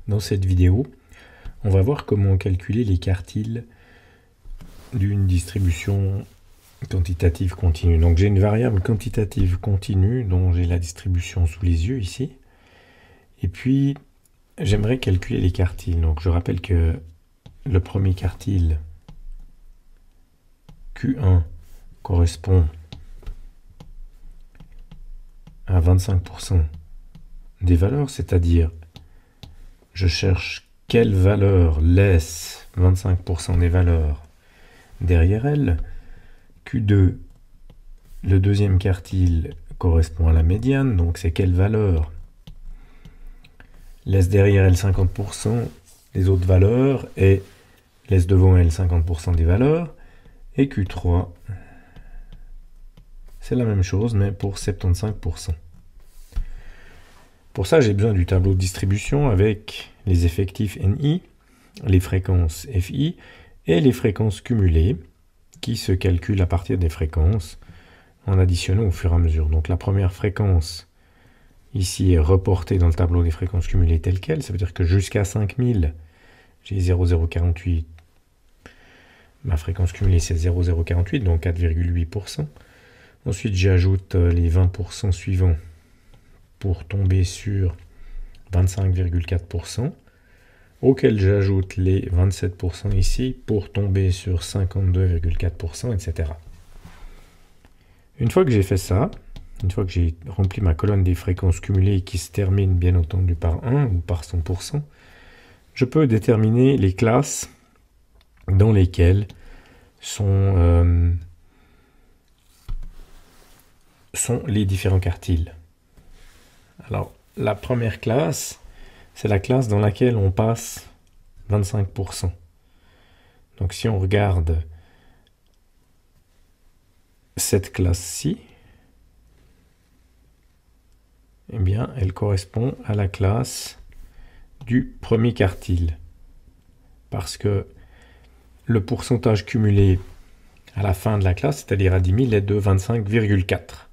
Dans cette vidéo, on va voir comment calculer les quartiles d'une distribution quantitative continue. Donc j'ai une variable quantitative continue dont j'ai la distribution sous les yeux ici. Et puis j'aimerais calculer les quartiles. Donc je rappelle que le premier quartile Q1 correspond à 25% des valeurs, c'est-à-dire je cherche quelle valeur laisse 25% des valeurs derrière elle. Q2, le deuxième quartile correspond à la médiane, donc c'est quelle valeur laisse derrière elle 50% des autres valeurs et laisse devant elle 50% des valeurs. Et Q3, c'est la même chose, mais pour 75%. Pour ça, j'ai besoin du tableau de distribution avec les effectifs NI, les fréquences FI et les fréquences cumulées qui se calculent à partir des fréquences en additionnant au fur et à mesure. Donc la première fréquence ici est reportée dans le tableau des fréquences cumulées telle quelle. Ça veut dire que jusqu'à 5000, j'ai 0,048. Ma fréquence cumulée c'est 0,048, donc 4,8%. Ensuite j'ajoute les 20% suivants pour tomber sur 25,4%, auquel j'ajoute les 27% ici pour tomber sur 52,4%, etc. Une fois que j'ai fait ça, une fois que j'ai rempli ma colonne des fréquences cumulées qui se termine bien entendu par 1 ou par 100%, je peux déterminer les classes dans lesquelles sont les différents quartiles. Alors, la première classe, c'est la classe dans laquelle on passe 25%. Donc, si on regarde cette classe-ci, eh bien, elle correspond à la classe du premier quartile. Parce que le pourcentage cumulé à la fin de la classe, c'est-à-dire à 10 000, est de 25,4.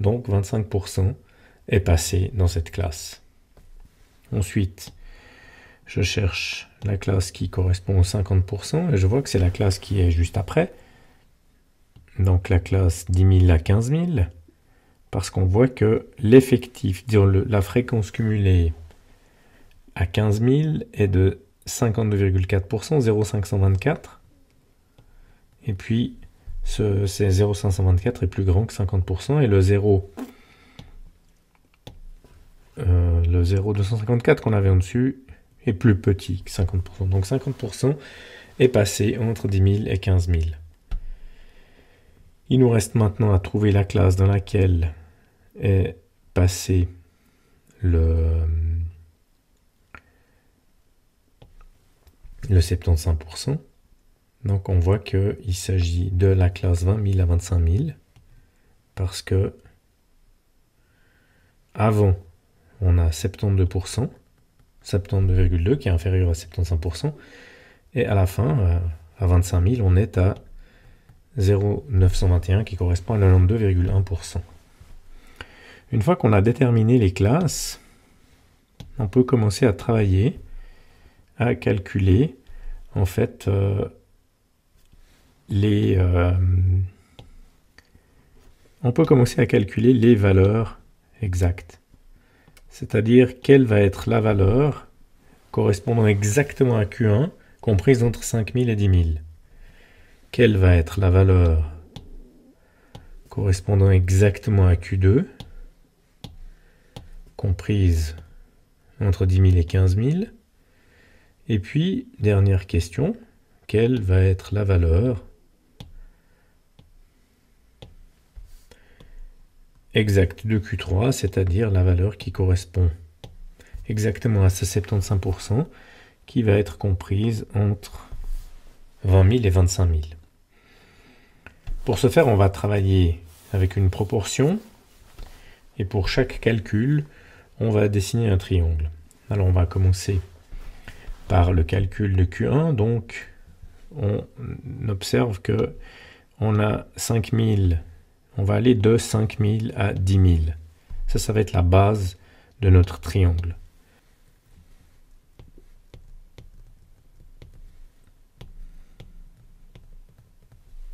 Donc, 25% est passé dans cette classe. Ensuite, je cherche la classe qui correspond aux 50% et je vois que c'est la classe qui est juste après. Donc la classe 10 000 à 15 000, parce qu'on voit que l'effectif, la fréquence cumulée à 15 000 est de 52,4%, 0,524. Et puis, c'est 0,524 est plus grand que 50%, et le 0,254 qu'on avait en dessus est plus petit que 50%. Donc 50% est passé entre 10 000 et 15 000. Il nous reste maintenant à trouver la classe dans laquelle est passé le 75%. Donc on voit qu'il s'agit de la classe 20 000 à 25 000, parce que avant, on a 72%, 72,2 qui est inférieur à 75%, et à la fin, à 25 000, on est à 0,921 qui correspond à 92,1%. Une fois qu'on a déterminé les classes, on peut commencer à travailler, à calculer en fait on peut commencer à calculer les valeurs exactes. C'est-à-dire quelle va être la valeur correspondant exactement à Q1, comprise entre 5000 et 10 000. Quelle va être la valeur correspondant exactement à Q2, comprise entre 10 000 et 15 000. Et puis, dernière question, quelle va être la valeur exacte de Q3, c'est-à-dire la valeur qui correspond exactement à ce 75% qui va être comprise entre 20 000 et 25 000. Pour ce faire, on va travailler avec une proportion et pour chaque calcul, on va dessiner un triangle. Alors on va commencer par le calcul de Q1. Donc on observe que on a 5000, on va aller de 5000 à 10 000. Ça va être la base de notre triangle.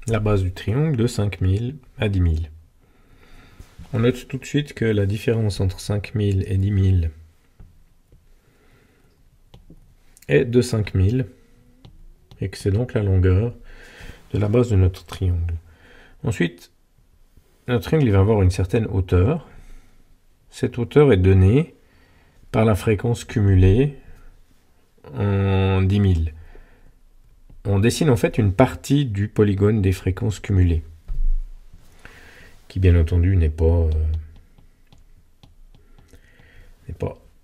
la base du triangle de 5000 à 10 000. On note tout de suite que la différence entre 5000 et 10 000 est de 5000 et que c'est donc la longueur de la base de notre triangle. Ensuite, notre triangle va avoir une certaine hauteur. Cette hauteur est donnée par la fréquence cumulée en 10 000. On dessine en fait une partie du polygone des fréquences cumulées, qui bien entendu n'est pas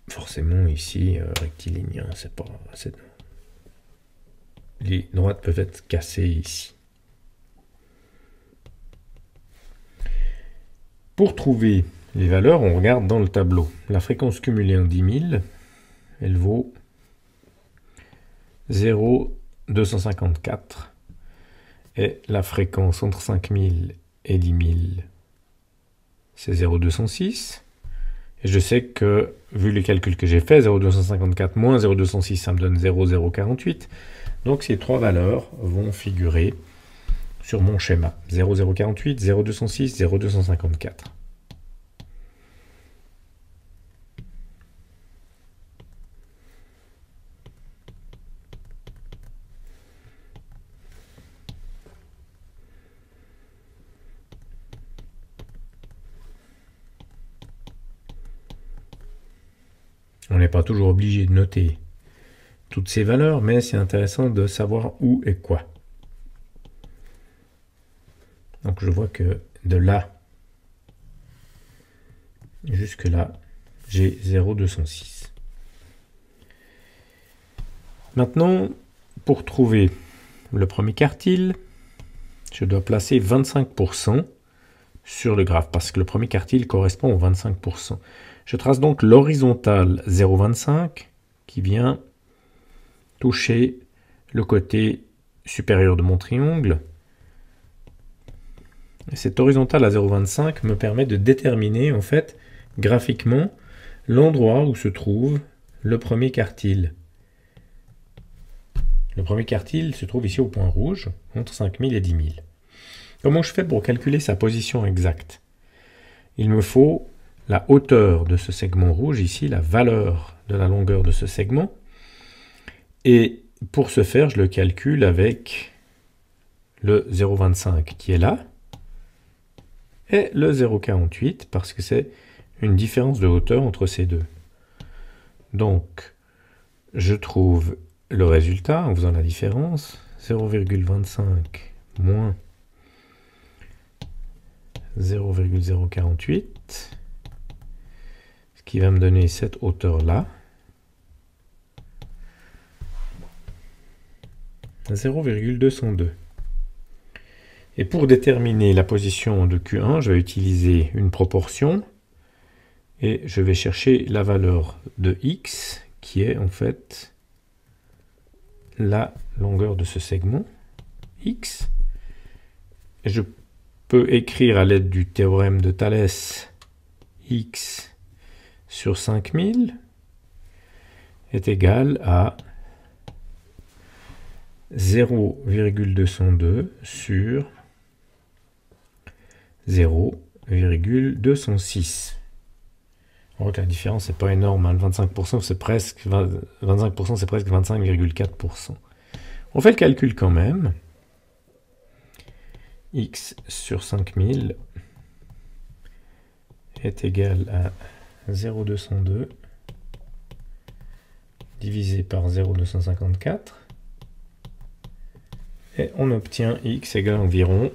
forcément ici rectiligne. Les droites peuvent être cassées ici. Pour trouver les valeurs, on regarde dans le tableau. La fréquence cumulée en 10 000, elle vaut 0,254. Et la fréquence entre 5000 et 10 000, c'est 0,206. Et je sais que, vu les calculs que j'ai faits, 0,254 moins 0,206, ça me donne 0,048. Donc ces trois valeurs vont figurer sur mon schéma. 0,048, 0,206, 0,254. On n'est pas toujours obligé de noter toutes ces valeurs, mais c'est intéressant de savoir où et quoi. Donc je vois que de là jusque là, j'ai 0,206. Maintenant, pour trouver le premier quartile, je dois placer 25% sur le graphe, parce que le premier quartile correspond au 25%. Je trace donc l'horizontale 0,25 qui vient toucher le côté supérieur de mon triangle. Et cette horizontale à 0,25 me permet de déterminer en fait graphiquement l'endroit où se trouve le premier quartile. Le premier quartile se trouve ici au point rouge, entre 5000 et 10 000. Comment je fais pour calculer sa position exacte? Il me faut la hauteur de ce segment rouge, ici, la valeur de la longueur de ce segment. Et pour ce faire, je le calcule avec le 0,25 qui est là, et le 0,48, parce que c'est une différence de hauteur entre ces deux. Donc, je trouve le résultat en faisant la différence, 0,25 moins 0,048, ce qui va me donner cette hauteur-là, 0,202. Et pour déterminer la position de Q1, je vais utiliser une proportion et je vais chercher la valeur de x qui est en fait la longueur de ce segment x. Et je peux écrire à l'aide du théorème de Thalès x sur 5000 est égal à 0,202 sur 0,206. On voit que la différence n'est pas énorme, hein. Le 25% c'est presque 25,4%. On fait le calcul quand même. X sur 5000 est égal à 0,202 divisé par 0,254. Et on obtient x égale environ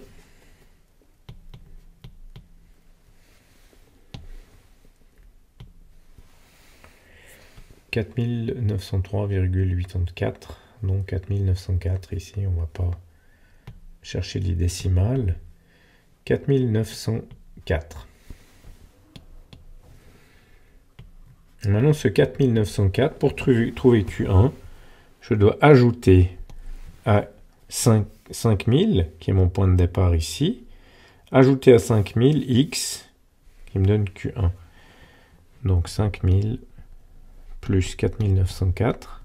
4903,84. Donc 4904 ici, on ne va pas chercher les décimales. 4904. Maintenant, ce 4904, pour trouver Q1, je dois ajouter à 5000, qui est mon point de départ ici, ajouter à 5000 x, qui me donne Q1. Donc 5000 plus 4904,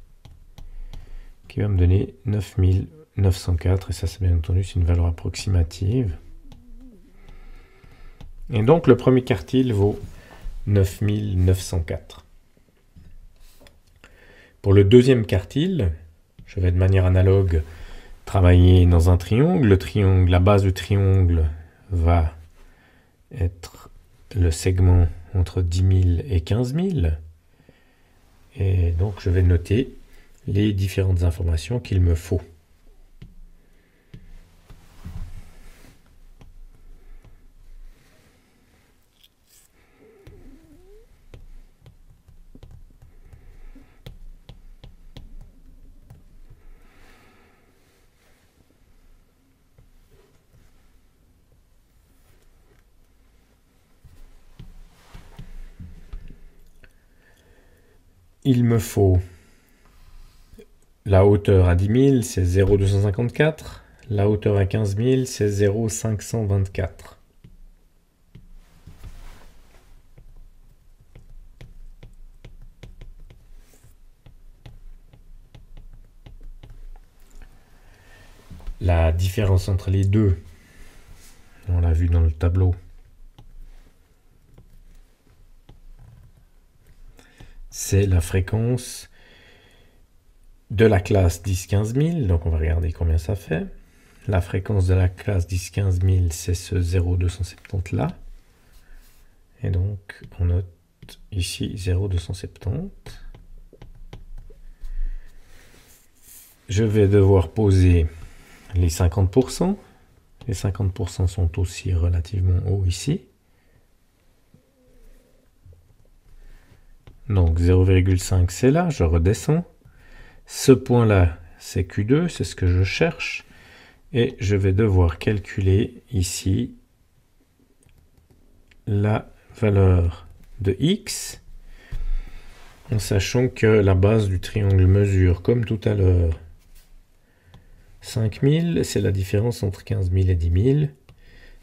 qui va me donner 9000 904, et ça c'est bien entendu c'est une valeur approximative. Et donc le premier quartile vaut 9904. Pour le deuxième quartile, je vais de manière analogue travailler dans un triangle. Le triangle, la base du triangle va être le segment entre 10 000 et 15 000. Et donc je vais noter les différentes informations qu'il me faut. Il me faut la hauteur à 10 000, c'est 0,254. La hauteur à 15 000, c'est 0,524. La différence entre les deux, on l'a vu dans le tableau, c'est la fréquence de la classe 10-15 000, donc on va regarder combien ça fait. La fréquence de la classe 10-15 000, c'est ce 0,270 là. Et donc on note ici 0,270. Je vais devoir poser les 50%. Les 50% sont aussi relativement hauts ici. Donc 0,5 c'est là, je redescends. Ce point-là, c'est Q2, c'est ce que je cherche. Et je vais devoir calculer ici la valeur de X, en sachant que la base du triangle mesure, comme tout à l'heure, 5000, c'est la différence entre 15 000 et 10 000.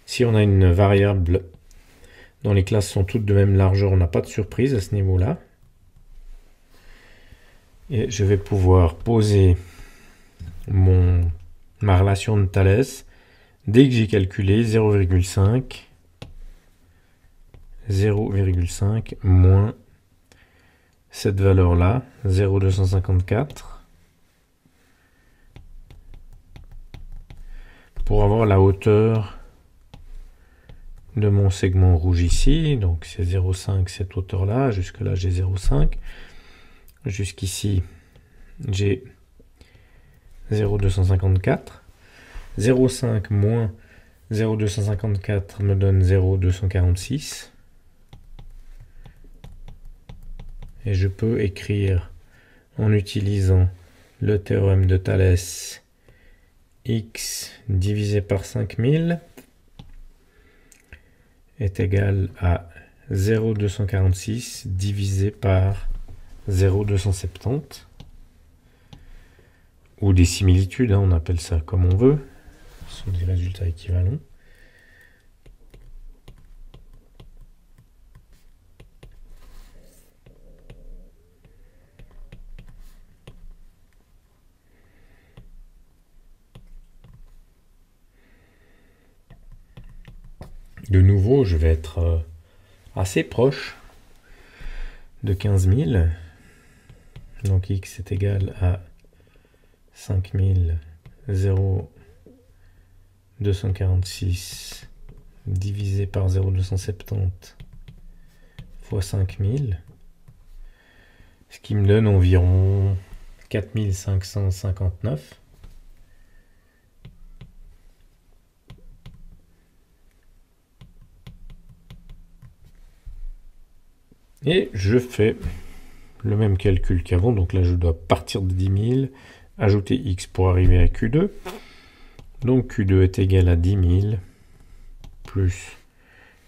Si on a une variable dont les classes sont toutes de même largeur, on n'a pas de surprise à ce niveau-là. Et je vais pouvoir poser ma relation de Thalès dès que j'ai calculé 0,5 moins cette valeur-là, 0,254, pour avoir la hauteur de mon segment rouge ici. Donc c'est 0,5 cette hauteur-là, jusque-là j'ai 0,5. Jusqu'ici, j'ai 0,254. 0,5 moins 0,254 me donne 0,246. Et je peux écrire, en utilisant le théorème de Thalès, x divisé par 5000 est égal à 0,246 divisé par 0,270, ou des similitudes, on appelle ça comme on veut, ce sont des résultats équivalents. De nouveau, je vais être assez proche de 15 000. Donc x est égal à 5000,246 divisé par 0,270 fois 5000, ce qui me donne environ 4559. Et je fais le même calcul qu'avant, donc là je dois partir de 10 000, ajouter x pour arriver à Q2. Donc Q2 est égal à 10 000 plus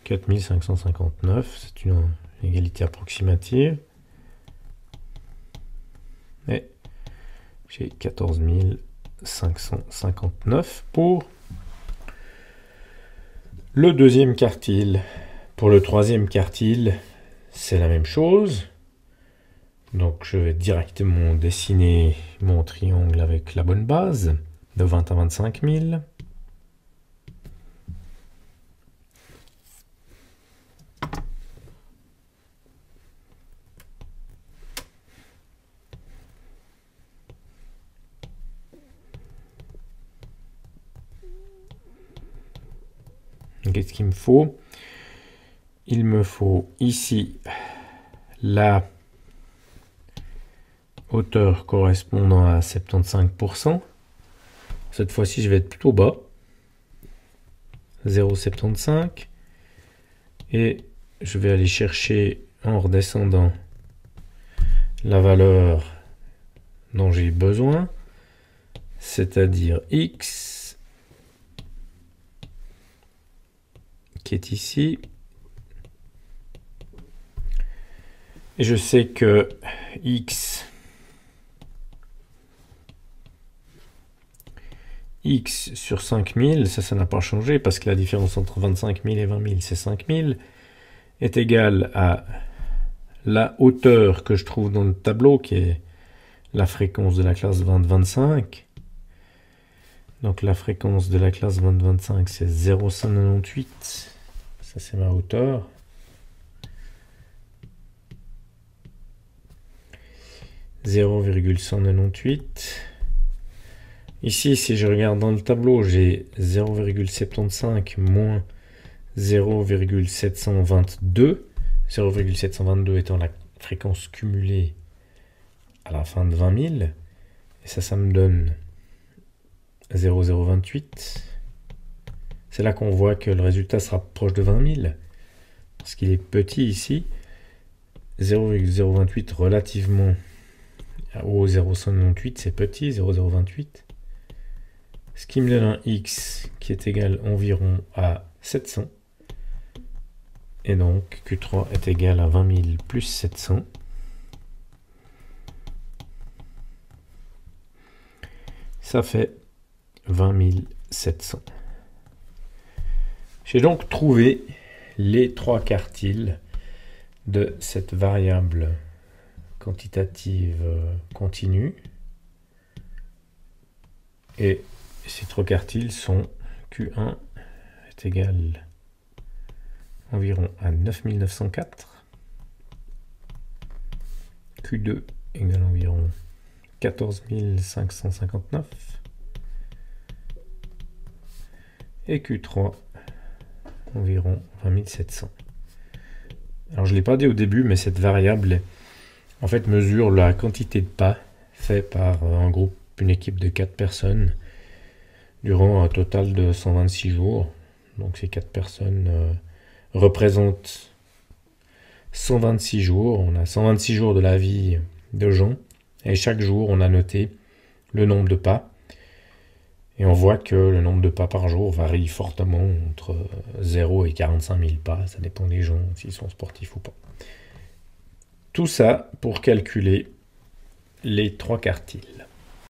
4559, c'est une égalité approximative. Et j'ai 14 559 pour le deuxième quartile. Pour le troisième quartile, c'est la même chose. Donc je vais directement dessiner mon triangle avec la bonne base. de 20 à 25 000. Qu'est-ce qu'il me faut? Il me faut ici la hauteur correspondant à 75%. Cette fois-ci, je vais être plutôt bas. 0,75. Et je vais aller chercher en redescendant la valeur dont j'ai besoin, c'est-à-dire x, qui est ici. Et je sais que x sur 5000, ça n'a pas changé parce que la différence entre 25 000 et 20 000, c'est 5 000, est égale à la hauteur que je trouve dans le tableau, qui est la fréquence de la classe 20-25. Donc la fréquence de la classe 20-25, c'est 0,198. Ça, c'est ma hauteur. « 0,198. Ici, si je regarde dans le tableau, j'ai 0,75 moins 0,722. 0,722 étant la fréquence cumulée à la fin de 20 000. Et ça me donne 0,028. C'est là qu'on voit que le résultat sera proche de 20 000. Parce qu'il est petit ici. 0,028 relativement au 0,198, c'est petit, 0,028. Ce qui me donne un x qui est égal environ à 700. Et donc Q3 est égal à 20 000 plus 700. Ça fait 20 700. J'ai donc trouvé les trois quartiles de cette variable quantitative continue. Et ces trois quartiles sont Q1 est égal environ à 9904, Q2 égale environ 14 559 et Q3 environ 20 700. Alors je ne l'ai pas dit au début, mais cette variable en fait mesure la quantité de pas fait par un groupe, une équipe de 4 personnes durant un total de 126 jours. Donc ces 4 personnes représentent 126 jours. On a 126 jours de la vie de gens et chaque jour on a noté le nombre de pas. Et on voit que le nombre de pas par jour varie fortement entre 0 et 45 000 pas. Ça dépend des gens, s'ils sont sportifs ou pas. Tout ça pour calculer les trois quartiles.